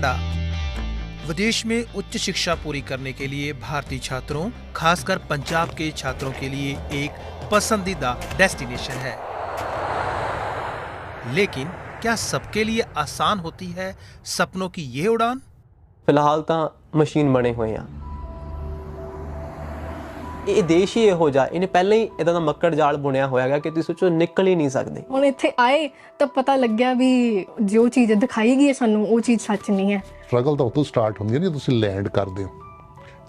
Canada विदेश में उच्च शिक्षा पूरी करने के लिए भारतीय छात्रों, खासकर पंजाब के छात्रों के लिए एक पसंदीदा डेस्टिनेशन है। लेकिन क्या सबके लिए आसान होती है सपनों की ये उड़ान? फिलहाल तो मशीन बने हुए हैं। ਇਹ ਦੇਸ਼ ਹੀ ਇਹੋ ਜਿਹਾ, ਇਹਨੇ ਪਹਿਲਾਂ ਹੀ ਇਦਾਂ ਦਾ ਮੱਕੜ ਜਾਲ ਬੁਣਿਆ ਹੋਇਆ ਹੈਗਾ ਕਿ ਤੁਸੀਂ ਸੋਚੋ ਨਿਕਲ ਹੀ ਨਹੀਂ ਸਕਦੇ। ਹੁਣ ਇੱਥੇ ਆਏ ਤਾਂ ਪਤਾ ਲੱਗਿਆ ਵੀ ਜੋ ਚੀਜ਼ ਦਿਖਾਈ ਗਈ ਹੈ ਸਾਨੂੰ ਉਹ ਚੀਜ਼ ਸੱਚ ਨਹੀਂ ਹੈ। ਸਟਰਗਲ ਤਾਂ ਉਦੋਂ ਸਟਾਰਟ ਹੁੰਦੀ ਹੈ ਜਦੋਂ ਤੁਸੀਂ ਲੈਂਡ ਕਰਦੇ ਹੋ,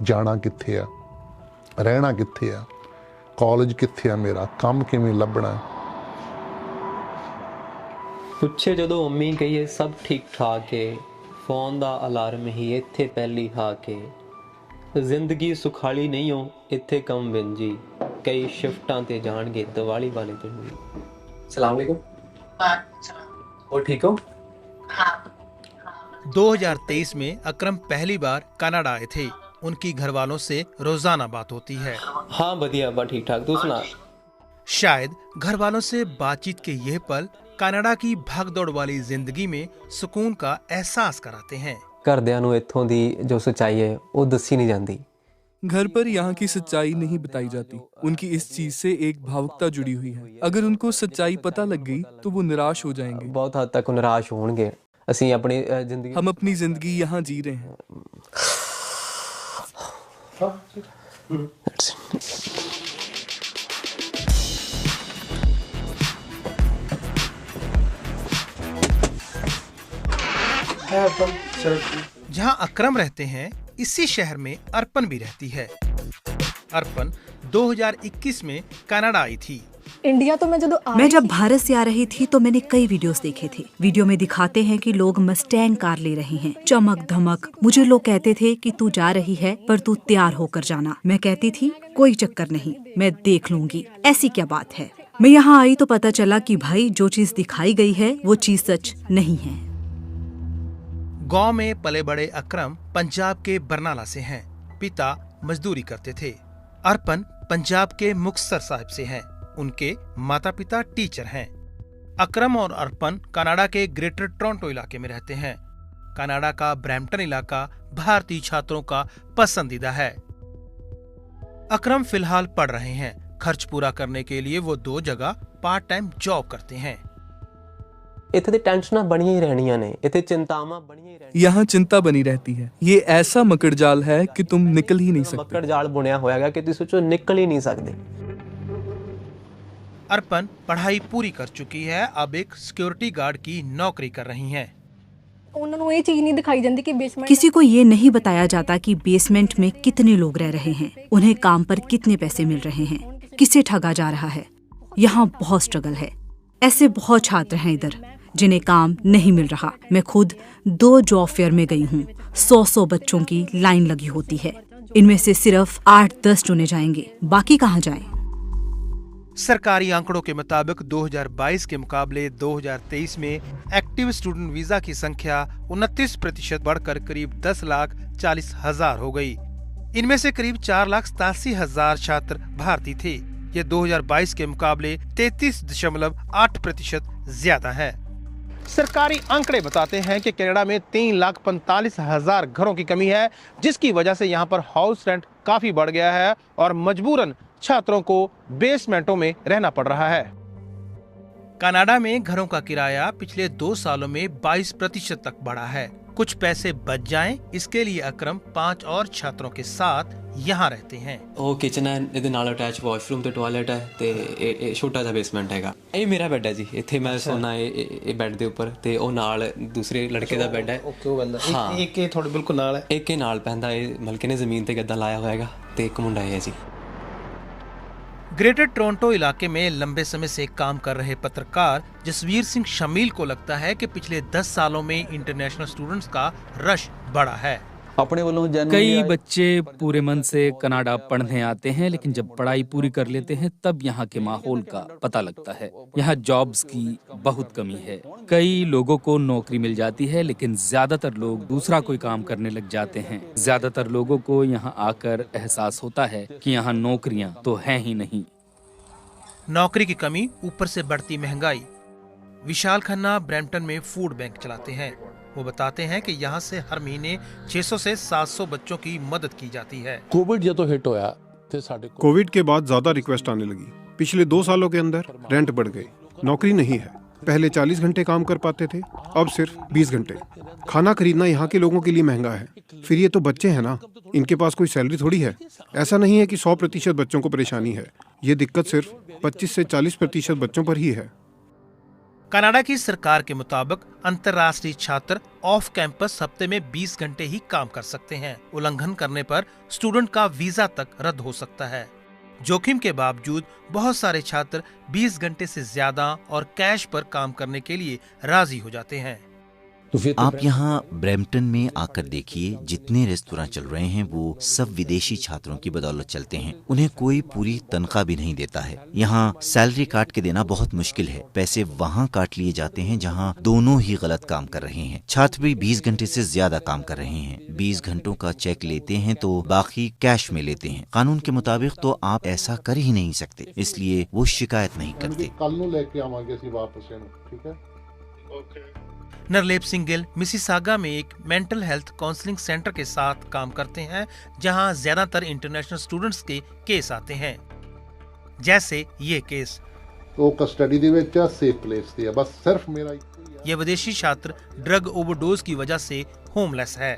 ਜਾਣਾ ਕਿੱਥੇ ਆ, ਰਹਿਣਾ ਕਿੱਥੇ ਆ, ਕਾਲਜ ਕਿੱਥੇ ਆ, ਮੇਰਾ ਕੰਮ ਕਿਵੇਂ ਲੱਭਣਾ। ਪੁੱਛੇ ਜਦੋਂ ਮੰਮੀ ਕਹੀਏ ਸਭ ਠੀਕ ਠਾਕ ਹੈ, ਫੋਨ ਦਾ ਅਲਾਰਮ ਹੀ ਇੱਥੇ ਪਹਿਲੀ ਹਾ ਕੇ, ਜ਼ਿੰਦਗੀ ਸੁਖਾਲੀ ਨਹੀਂ ਹੋ ਇੱਥੇ ਕੰਮ ਬਿਨ ਜੀ, ਕਈ ਸ਼ਿਫਟਾਂ ਤੇ ਜਾਣਗੇ ਦੀਵਾਲੀ ਵਾਲੇ ਦਿਨ ਵੀ। ਸਲਾਮ अलैकुम। और ठीक हो? 2023 में अकरम पहली बार कनाडा आए थे। उनकी घर वालों से रोजाना बात होती है। हाँ बढ़िया, बा ठीक ठाक, तू सुना। शायद घर वालों से बातचीत के यह पल कनाडा की भागदौड़ वाली जिंदगी में सुकून का एहसास कराते हैं। ਘਰਦਿਆਂ ਨੂੰ ਇੱਥੋਂ ਦੀ ਜੋ ਸੱਚਾਈ ਹੈ ਉਹ ਦੱਸੀ नहीं ਜਾਂਦੀ। घर पर यहाँ की सच्चाई नहीं बताई जाती। उनकी इस चीज से एक भावुकता जुड़ी हुई है। अगर उनको सच्चाई पता लग गई तो वो निराश हो जाएंगे। बहुत हद तक निराश होंगे। ਅਸੀਂ ਆਪਣੀ ਜ਼ਿੰਦਗੀ हम अपनी जिंदगी यहाँ जी रहे हैं। जहाँ अकरम रहते हैं इसी शहर में अर्पण भी रहती है। अर्पण 2021 में कनाडा आई थी। इंडिया तो मैं जब भारत से आ रही थी तो मैंने कई वीडियोस देखे थे। वीडियो में दिखाते हैं कि लोग मस्टैंग कार ले रहे हैं, चमक धमक। मुझे लोग कहते थे कि तू जा रही है पर तू तैयार होकर जाना। मैं कहती थी कोई चक्कर नहीं, मैं देख लूंगी, ऐसी क्या बात है। मैं यहाँ आई तो पता चला कि भाई जो चीज दिखाई गई है वो चीज सच नहीं है। गांव में पले बड़े अकरम पंजाब के बरनाला से हैं। पिता मजदूरी करते थे। अर्पण पंजाब के मुक्तसर साहिब से हैं। उनके माता पिता टीचर हैं। अकरम और अर्पण कनाडा के ग्रेटर टोरंटो इलाके में रहते हैं। कनाडा का ब्रैम्पटन इलाका भारतीय छात्रों का पसंदीदा है। अकरम फिलहाल पढ़ रहे हैं। खर्च पूरा करने के लिए वो 2 जगह पार्ट टाइम जॉब करते हैं। ਇੱਥੇ ਤੇ ਟੈਨਸ਼ਨਾਂ ਬਣੀਆਂ ਹੀ ਰਹਿਣੀਆਂ ਨੇ, ਇੱਥੇ चिंतावां ਬਣੀਆਂ ਹੀ ਰਹਿਣੀਆਂ। यहाँ चिंता बनी रहती है। ये ऐसा मकड़ जाल है कि तुम निकल ही नहीं सकते। मकड़ जाल बुनिया होया गया कि तुम सोचो निकल ही नहीं सकते। अर्पण पढ़ाई पूरी कर चुकी है। अब एक सिक्योरिटी गार्ड की नौकरी कर रही हैं। ਉਹਨਾਂ ਨੂੰ ਇਹ ਚੀਜ਼ ਨਹੀਂ ਦਿਖਾਈ ਜਾਂਦੀ कि बेसमेंट किसी को ये नहीं बताया जाता कि बेसमेंट में कितने लोग रह रहे हैं, उन्हें काम पर कितने पैसे मिल रहे हैं, किसे ठगा जा रहा है। यहाँ बहुत स्ट्रगल है। ऐसे बहुत छात्र हैं इधर जिन्हें काम नहीं मिल रहा। मैं खुद 2 जॉब फेयर में गई हूँ। 100 बच्चों की लाइन लगी होती है। इनमें से सिर्फ 8-10 चुने जाएंगे, बाकी कहाँ जाएं? सरकारी आंकड़ों के मुताबिक 2022 के मुकाबले 2023 में एक्टिव स्टूडेंट वीजा की संख्या 29% बढ़कर करीब 10,40,000 हो गई। इनमें से करीब 4,87,000 छात्र भारतीय थे। ये 2022 के मुकाबले 33.8% ज्यादा है। सरकारी आंकड़े बताते हैं कि कनाडा में 3,45,000 घरों की कमी है, जिसकी वजह से यहाँ पर हाउस रेंट काफी बढ़ गया है और मजबूरन छात्रों को बेसमेंटों में रहना पड़ रहा है। कनाडा में घरों का किराया पिछले 2 सालों में 22% तक बढ़ा है। कुछ पैसे बच जाएं, इसके लिए अकरम 5 और छात्रों के साथ यहाँ रहते हैं। ਉਹ ਕਿਚਨ ਹੈ, ਇਹਦੇ ਨਾਲ ਅਟੈਚ ਵਾਸ਼ਰੂਮ ਤੇ ਟਾਇਲਟ ਹੈ ਤੇ ਇਹ ਛੋਟਾ ਜਿਹਾ ਬੇਸਮੈਂਟ ਹੈਗਾ। ਇਹ ਮੇਰਾ ਬੈੱਡ ਹੈ ਜੀ, ਇੱਥੇ ਮੈਂ ਸੌਣਾ ਇਹ ਬੈੱਡ ਦੇ ਉੱਪਰ ਤੇ ਉਹ ਨਾਲ ਦੂਸਰੇ ਲੜਕੇ ਦਾ ਬੈੱਡ ਹੈ। ਓਕੇ, ਉਹ ਬੰਦਾ ਇੱਕ ਇਹ ਤੁਹਾਡੇ ਬਿਲਕੁਲ ਨਾਲ ਹੈ। ਇੱਕ ਇਹ ਨਾਲ ਪੈਂਦਾ, ਇਹ ਮਲਕੇ ਨੇ ਜ਼ਮੀਨ ਤੇ ਗੱਦਾ ਲਾਇਆ ਹੋਇਆਗਾ ਤੇ ਇੱਕ ਮੁੰਡਾ ਹੈ ਜੀ। ग्रेटर टोरंटो इलाके में लंबे समय से काम कर रहे पत्रकार जसवीर सिंह शमील को लगता है कि पिछले 10 सालों में इंटरनेशनल स्टूडेंट्स का रश बढ़ा है। कई बच्चे पूरे मन से कनाडा पढ़ने आते हैं, लेकिन जब पढ़ाई पूरी कर लेते हैं तब यहाँ के माहौल का पता लगता है। यहाँ जॉब्स की बहुत कमी है। कई लोगों को नौकरी मिल जाती है, लेकिन ज्यादातर लोग दूसरा कोई काम करने लग जाते हैं। ज्यादातर लोगों को यहाँ आकर एहसास होता है कि यहाँ नौकरियाँ तो हैं ही नहीं। नौकरी की कमी, ऊपर से बढ़ती महंगाई। विशाल खन्ना ब्रैम्पटन में फूड बैंक चलाते हैं। वो बताते हैं कि यहाँ से हर महीने 600 से 700 बच्चों की मदद की जाती है। कोविड ਜਦੋਂ ਹਿੱਟ ਹੋਇਆ ਤੇ ਸਾਡੇ कोविड के बाद ज्यादा रिक्वेस्ट आने लगी। पिछले 2 सालों के अंदर रेंट बढ़ गए, नौकरी नहीं है। पहले 40 घंटे काम कर पाते थे, अब सिर्फ 20 घंटे। खाना खरीदना यहाँ के लोगों के लिए महंगा है। फिर ये तो बच्चे हैं ना, इनके पास कोई सैलरी थोड़ी है। ऐसा नहीं है कि 100% बच्चों को परेशानी है, ये दिक्कत सिर्फ 25 से 40% बच्चों पर ही है। कनाडा की सरकार के मुताबिक अंतर्राष्ट्रीय छात्र ऑफ कैंपस हफ्ते में 20 घंटे ही काम कर सकते हैं। उल्लंघन करने पर स्टूडेंट का वीजा तक रद्द हो सकता है। जोखिम के बावजूद बहुत सारे छात्र 20 घंटे से ज्यादा और कैश पर काम करने के लिए राजी हो जाते हैं। आप यहाँ ब्रैम्पटन में आकर देखिए, जितने रेस्तोरां चल रहे हैं वो सब विदेशी छात्रों की बदौलत चलते हैं। उन्हें कोई पूरी तनख्वाह भी नहीं देता है। यहाँ सैलरी काट के देना बहुत मुश्किल है। पैसे वहाँ काट लिए जाते हैं जहाँ दोनों ही गलत काम कर रहे हैं। छात्र भी 20 घंटे से ज्यादा काम कर रहे हैं। 20 घंटों का चेक लेते हैं तो बाकी कैश में लेते हैं। कानून के मुताबिक तो आप ऐसा कर ही नहीं सकते, इसलिए वो शिकायत नहीं करते। कल नूं लेके आवांगे असीं वापस इहनूं, ठीक है? ओके। नरलेप सिंह गिल मिसिसागा में एक मेंटल हेल्थ काउंसलिंग सेंटर के साथ काम करते हैं, जहां ज्यादातर इंटरनेशनल स्टूडेंट्स के केस आते हैं, जैसे ये केस। तो कस्टडी दे विच सेफ प्लेस ते है, बस सिर्फ मेरा ये विदेशी छात्र ड्रग ओवरडोज की वजह से होमलेस है।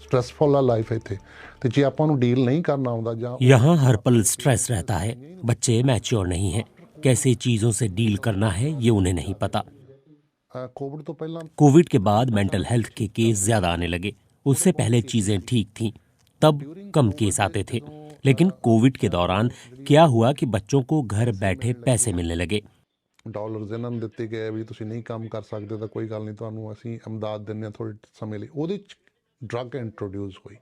स्ट्रेसफुल लाइफ है इत्थे, ते जे आपां नूं डील नहीं करना आउंदा जां यहाँ हर पल स्ट्रेस रहता है। बच्चे मैच्योर नहीं हैं, कैसे चीजों से डील करना है ये उन्हें नहीं पता। कोविड के बाद मेंटल हेल्थ के केस ज्यादा आने लगे। उससे पहले चीजें ठीक थीं, तब कम केस आते थे। लेकिन कोविड के दौरान क्या हुआ कि बच्चों को घर बैठे पैसे मिलने लगे। डॉलर्स इन्हां नूं दित्ते गए भी तुसीं नहीं काम कर सकदे तां कोई गल नहीं, तुहानूं असीं इमदाद दिंदे थोड़े समय लई। ओहदे च ड्रग इंट्रोड्यूस हुई।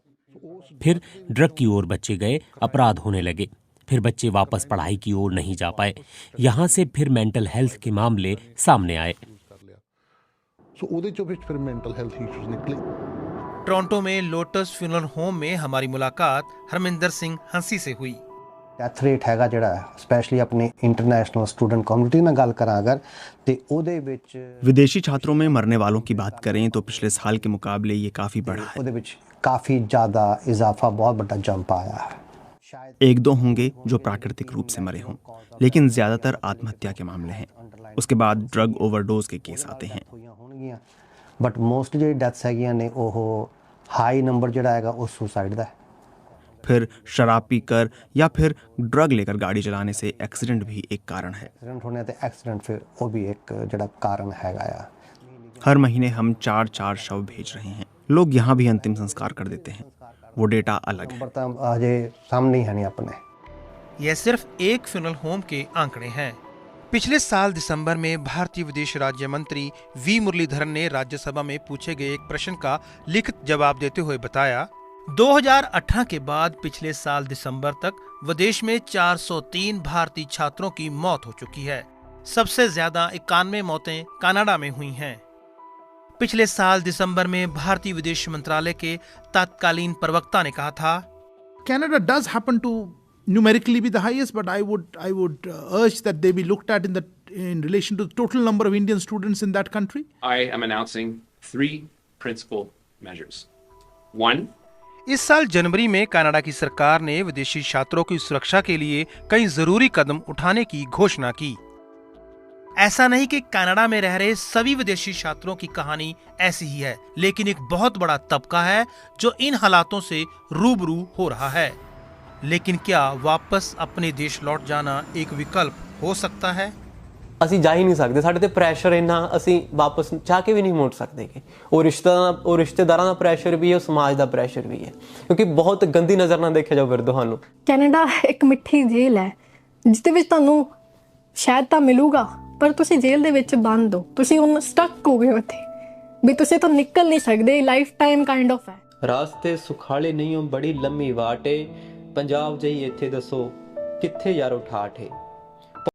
फिर ड्रग की ओर बच्चे गए, अपराध होने लगे। फिर बच्चे वापस पढ़ाई की ओर नहीं जा पाए। यहाँ से फिर मेंटल हेल्थ के मामले सामने आए। सो ਉਹਦੇ ਚੋਂ ਫਿਰ मेंटल हेल्थ इश्यूज निकले। टोरंटो में लोटस फ्यूनरल होम में हमारी मुलाकात हरमिंदर सिंह हंसी से हुई। डेथ रेट हैगा ਜਿਹੜਾ स्पेशली अपने इंटरनेशनल स्टूडेंट कम्युनिटी में गल करा अगर ते ਉਹਦੇ ਵਿੱਚ विदेशी छात्रों में मरने वालों की बात करें तो पिछले साल के मुकाबले ये काफी बढ़ा है। ਉਹਦੇ ਵਿੱਚ काफी ज्यादा इजाफा, बहुत बड़ा जंप आया है। 1-2 होंगे जो प्राकृतिक रूप से मरे हों, लेकिन ज्यादातर आत्महत्या के मामले हैं। उसके बाद ड्रग ओवरडोज के केस आते हैं। बट मोस्ट ਜਿਹੜੀ ਡੈਥਸ ਹੈਗੀਆਂ ਨੇ ਉਹ ਹਾਈ ਨੰਬਰ ਜਿਹੜਾ ਹੈਗਾ ਉਹ ਸੁਸਾइड ਦਾ है। फिर शराब पीकर या फिर ड्रग लेकर गाड़ी चलाने से एक्सीडेंट भी एक कारण है। एक्सीडेंट होने ते एक्सीडेंट फिर वो भी एक ਜਿਹੜਾ कारण हैगा या। हर महीने हम 4 शव भेज रहे हैं। लोग यहाँ भी अंतिम संस्कार कर देते हैं, वो डेटा अलग है। अजय सामने है नहीं अपने। यह सिर्फ एक फ्यूनरल होम के आंकड़े हैं। पिछले साल दिसंबर में भारतीय विदेश राज्य मंत्री वी मुरलीधरन ने राज्यसभा में पूछे गए एक प्रश्न का लिखित जवाब देते हुए बताया, 2018 के बाद पिछले साल दिसंबर तक विदेश में 403 भारतीय छात्रों की मौत हो चुकी है। सबसे ज्यादा 91 मौतें कनाडा में हुई हैं। पिछले साल दिसंबर में भारतीय विदेश मंत्रालय के तत्कालीन प्रवक्ता ने कहा था, Canada does happen to numerically be the highest, but I would urge that they be looked at in relation to the total number of Indian students in that country. I am announcing 3 principal measures. 1. इस साल जनवरी में Canada की सरकार ने विदेशी छात्रों की सुरक्षा के लिए कई जरूरी कदम उठाने की घोषणा की। ऐसा नहीं कि कनाडा में रह रहे सभी विदेशी छात्रों की कहानी ऐसी ही है, लेकिन एक बहुत बड़ा तबका है जो इन हालातों से रूबरू हो रहा है। लेकिन क्या वापस अपने देश लौट जाना एक विकल्प हो सकता है? ਅਸੀਂ ਜਾ ਹੀ ਨਹੀਂ ਸਕਦੇ, ਸਾਡੇ ਤੇ ਪ੍ਰੈਸ਼ਰ ਇੰਨਾ, ਅਸੀਂ ਵਾਪਸ ਚਾਹ ਕੇ ਵੀ ਨਹੀਂ ਮੁੜ ਸਕਦੇ। ਉਹ ਰਿਸ਼ਤੇਦਾਰਾਂ ਦਾ ਪ੍ਰੈਸ਼ਰ ਵੀ ਹੈ, ਸਮਾਜ ਦਾ ਪ੍ਰੈਸ਼ਰ ਵੀ ਹੈ, ਕਿਉਂਕਿ ਬਹੁਤ ਗੰਦੀ ਨਜ਼ਰ ਨਾਲ ਦੇਖਿਆ ਜਾਓ ਫਿਰ ਤੁਹਾਨੂੰ। ਕੈਨੇਡਾ ਇੱਕ ਮਿੱਠੀ ਜੇਲ੍ਹ ਹੈ ਜਿਸ ਵਿੱਚ ਤੁਹਾਨੂੰ ਸ਼ਾਇਦ ਤਾਂ ਮਿਲੂਗਾ, ਪਰ ਤੁਸੀਂ ਜੇਲ੍ਹ ਦੇ ਵਿੱਚ ਬੰਦ ਹੋ, ਤੁਸੀਂ ਹੁਣ ਸਟਕ ਹੋ ਗਏ ਉੱਥੇ ਵੀ ਤੁਸੀਂ ਤਾਂ ਨਿਕਲ ਨਹੀਂ ਸਕਦੇ। ਲਾਈਫ ਟਾਈਮ ਕਾਈਂਡ ਆਫ ਹੈ। ਰਾਸਤੇ ਸੁਖਾਲੇ ਨਹੀਂ ਹੋ, ਬੜੀ ਲੰਮੀ ਵਾਟ ਏ। ਪੰਜਾਬ ਜਾਈ ਇੱਥੇ ਦੱਸੋ ਕਿੱਥੇ ਯਾਰੋ ਠਾਠ ਏ।